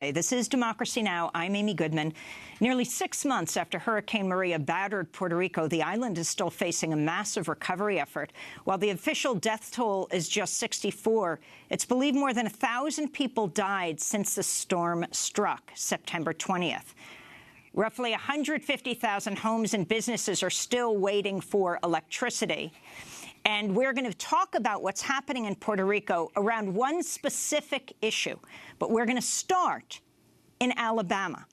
Hey, this is Democracy Now! I'm Amy Goodman. Nearly 6 months after Hurricane Maria battered Puerto Rico, the island is still facing a massive recovery effort. While the official death toll is just 64, it's believed more than 1,000 people died since the storm struck September 20th. Roughly 150,000 homes and businesses are still waiting for electricity. And we're going to talk about what's happening in Puerto Rico around one specific issue. But we're going to start in Alabama.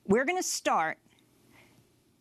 We're going to start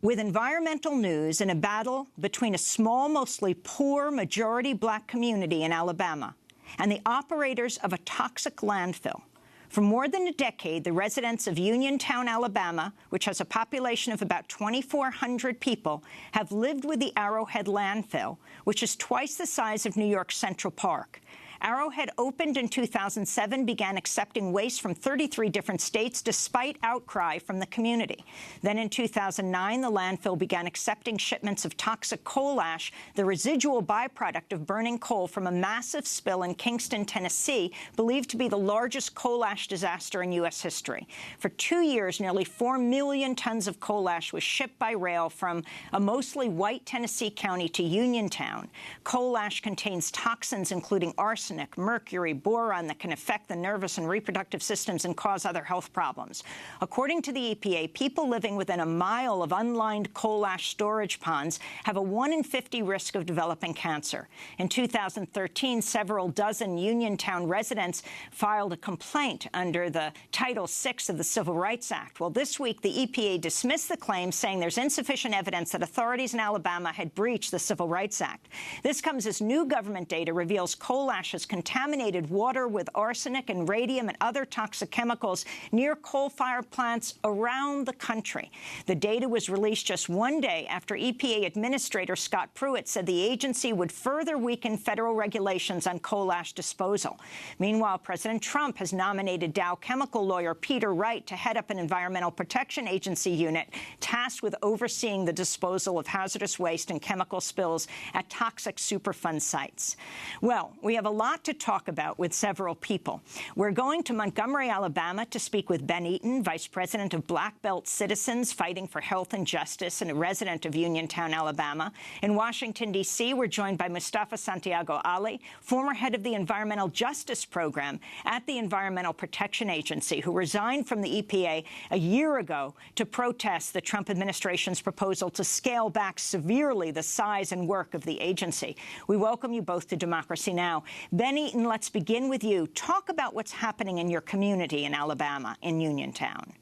with environmental news in a battle between a small, mostly poor, majority black community in Alabama and the operators of a toxic landfill. For more than a decade, the residents of Uniontown, Alabama, which has a population of about 2,400 people, have lived with the Arrowhead landfill, which is twice the size of New York's Central Park. Arrowhead opened in 2007, began accepting waste from 33 different states despite outcry from the community. Then in 2009, the landfill began accepting shipments of toxic coal ash, the residual byproduct of burning coal from a massive spill in Kingston, Tennessee, believed to be the largest coal ash disaster in U.S. history. For 2 years, nearly 4 million tons of coal ash was shipped by rail from a mostly white Tennessee county to Uniontown. Coal ash contains toxins including arsenic, mercury, boron that can affect the nervous and reproductive systems and cause other health problems. According to the EPA, people living within a mile of unlined coal ash storage ponds have a 1 in 50 risk of developing cancer. In 2013, several dozen Uniontown residents filed a complaint under the Title VI of the Civil Rights Act. Well, this week, the EPA dismissed the claim, saying there's insufficient evidence that authorities in Alabama had breached the Civil Rights Act. This comes as new government data reveals coal ash has contaminated water with arsenic and radium and other toxic chemicals near coal-fired plants around the country. The data was released just 1 day after EPA Administrator Scott Pruitt said the agency would further weaken federal regulations on coal ash disposal. Meanwhile, President Trump has nominated Dow chemical lawyer Peter Wright to head up an Environmental Protection Agency unit tasked with overseeing the disposal of hazardous waste and chemical spills at toxic Superfund sites. Well, we have a lot to talk about with several people. We're going to Montgomery, Alabama, to speak with Ben Eaton, Vice President of Black Belt Citizens Fighting for Health and Justice and a resident of Uniontown, Alabama. In Washington, D.C., we're joined by Mustafa Santiago Ali, former head of the Environmental Justice Program at the Environmental Protection Agency, who resigned from the EPA a year ago to protest the Trump administration's proposal to scale back severely the size and work of the agency. We welcome you both to Democracy Now! Ben Eaton, let's begin with you. Talk about what's happening in your community in Alabama, in Uniontown.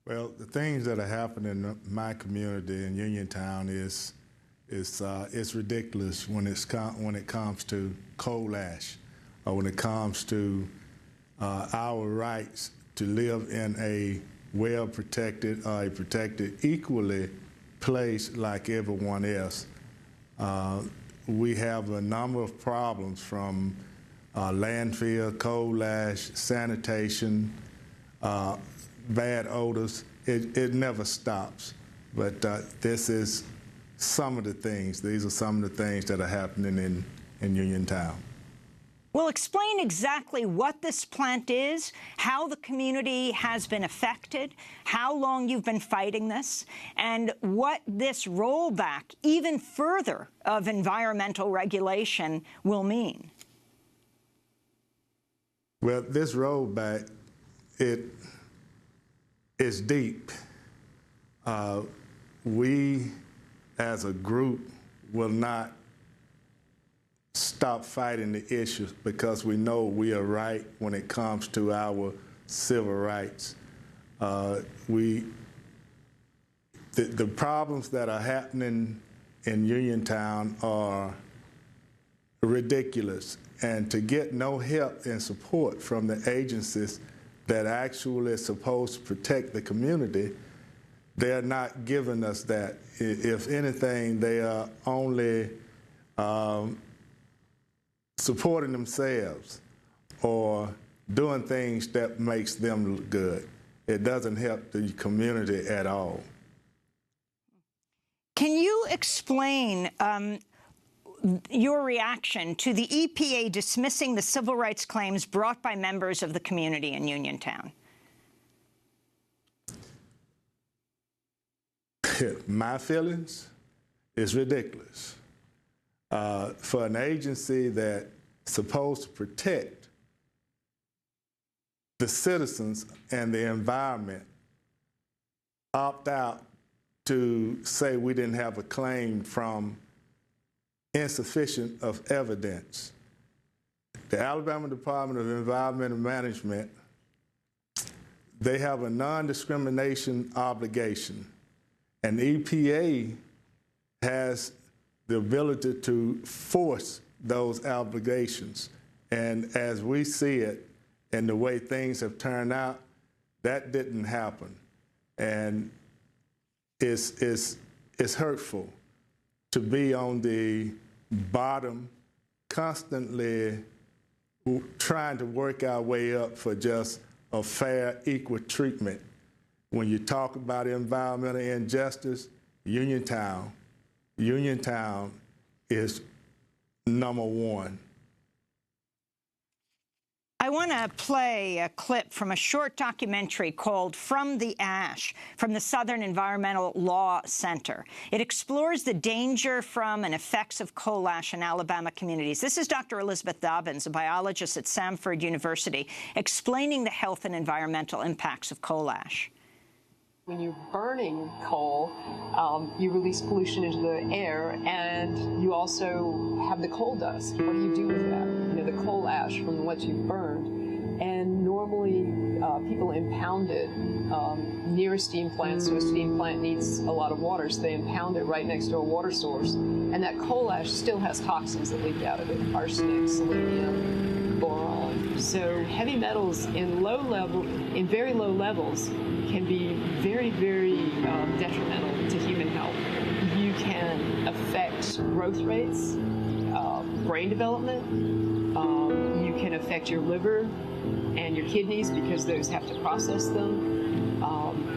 Well, the things that are happening in my community in Uniontown is ridiculous when it comes to coal ash, or when it comes to our rights to live in a well-protected or a protected equally place like everyone else. We have a number of problems from landfill, coal ash, sanitation, bad odors. It never stops. But this is some of the things. These are some of the things that are happening in Uniontown. Well, explain exactly what this plant is, how the community has been affected, how long you've been fighting this, and what this rollback, even further, of environmental regulation will mean. Well, this rollback, it is deep. We, as a group, will not stop fighting the issues because we know we are right when it comes to our civil rights. The problems that are happening in Uniontown are ridiculous, and to get no help and support from the agencies that actually are supposed to protect the community, they're not giving us that. If anything, they are only supporting themselves or doing things that makes them look good. It doesn't help the community at all. Can you explain your reaction to the EPA dismissing the civil rights claims brought by members of the community in Uniontown. My feelings is ridiculous. For an agency that's supposed to protect the citizens and the environment opt out to say we didn't have a claim from insufficient of evidence. The Alabama Department of Environmental Management, they have a non-discrimination obligation, and EPA has the ability to force those obligations. And as we see it and the way things have turned out, that didn't happen. And it's hurtful to be on the bottom, constantly trying to work our way up for just a fair, equal treatment. When you talk about environmental injustice, Uniontown is #1. I want to play a clip from a short documentary called From the Ash from the Southern Environmental Law Center. It explores the danger from and effects of coal ash in Alabama communities. This is Dr. Elizabeth Dobbins, a biologist at Samford University, explaining the health and environmental impacts of coal ash. When you're burning coal, you release pollution into the air, and you also have the coal dust. What do you do with that? You know, the coal ash from what you've burned. And normally, people impound it near a steam plant, so a steam plant needs a lot of water, so they impound it right next to a water source. And that coal ash still has toxins that leak out of it: arsenic, selenium, boron. So heavy metals in very low levels can be very, very detrimental to human health. You can affect growth rates, brain development. You can affect your liver and your kidneys because those have to process them.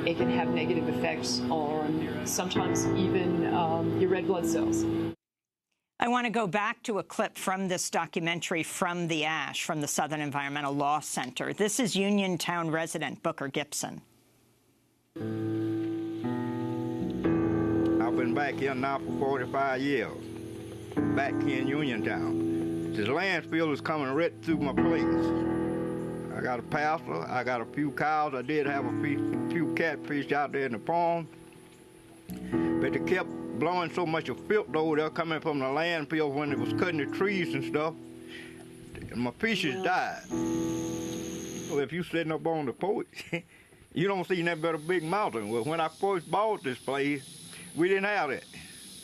It can have negative effects on sometimes even your red blood cells. I want to go back to a clip from this documentary, From the Ash, from the Southern Environmental Law Center. This is Uniontown resident Booker Gibson. I've been back here now for 45 years, back here in Uniontown. This landfill is coming right through my place. I got a pasture, I got a few cows, I did have a few catfish out there in the pond, but they kept blowing so much of filth over there coming from the landfill when it was cutting the trees and stuff, and my fishes died. Well, if you sitting up on the porch, you don't see nothing but a big mountain. Well, when I first bought this place, we didn't have it.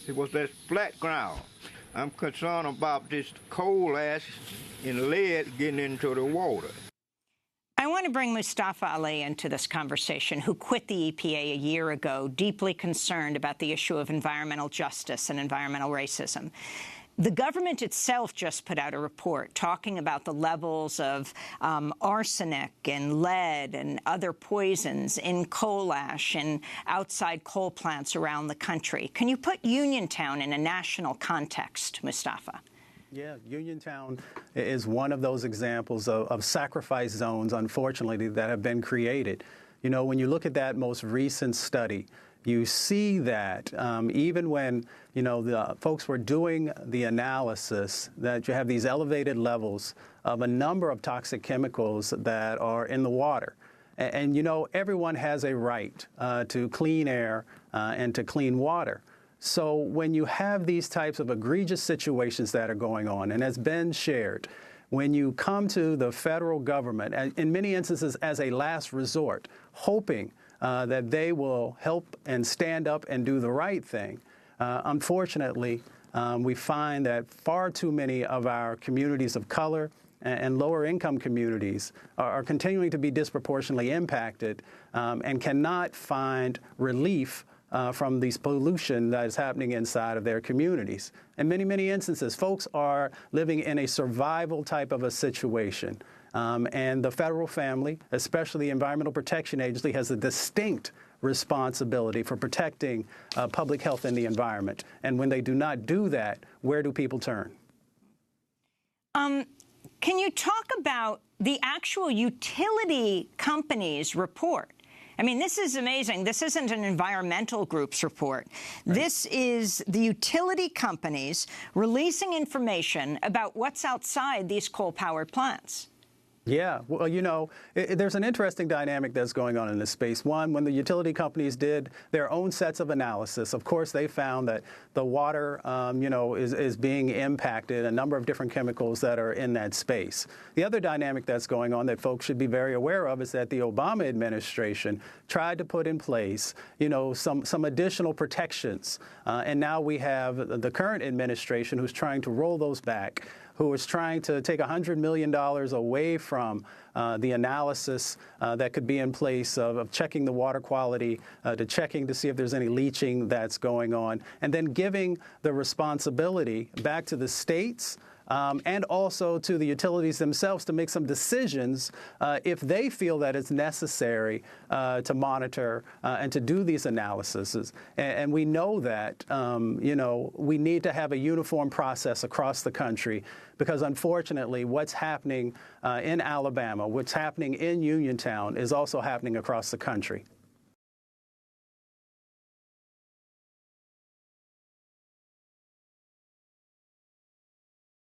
It was that flat ground. I'm concerned about this coal ash and lead getting into the water. I want to bring Mustafa Ali into this conversation, who quit the EPA a year ago, deeply concerned about the issue of environmental justice and environmental racism. The government itself just put out a report talking about the levels of arsenic and lead and other poisons in coal ash and outside coal plants around the country. Can you put Uniontown in a national context, Mustafa? Yeah, Uniontown is one of those examples of sacrifice zones, unfortunately, that have been created. You know, when you look at that most recent study, you see that even when, you know, the folks were doing the analysis, that you have these elevated levels of a number of toxic chemicals that are in the water. And you know, everyone has a right to clean air and to clean water. So when you have these types of egregious situations that are going on, and as Ben shared, when you come to the federal government, in many instances as a last resort, hoping that they will help and stand up and do the right thing, unfortunately, we find that far too many of our communities of color and lower income communities are continuing to be disproportionately impacted and cannot find relief from this pollution that is happening inside of their communities. In many, many instances, folks are living in a survival type of a situation. And the federal family, especially the Environmental Protection Agency, has a distinct responsibility for protecting public health and the environment. And when they do not do that, where do people turn? Can you talk about the actual utility companies' report? I mean, this is amazing. This isn't an environmental group's report. Right. This is the utility companies releasing information about what's outside these coal-powered plants. Yeah, well, you know, there's an interesting dynamic that's going on in this space. One, when the utility companies did their own sets of analysis, of course, they found that the water, you know, is being impacted, a number of different chemicals that are in that space. The other dynamic that's going on that folks should be very aware of is that the Obama administration tried to put in place, you know, some additional protections. And now we have the current administration who's trying to roll those back, who is trying to take $100 million away from the analysis that could be in place of checking the water quality, to checking to see if there's any leaching that's going on, and then giving the responsibility back to the states and also to the utilities themselves to make some decisions if they feel that it's necessary to monitor and to do these analyses. And we know that, you know, we need to have a uniform process across the country because, unfortunately, what's happening in Alabama, what's happening in Uniontown is also happening across the country.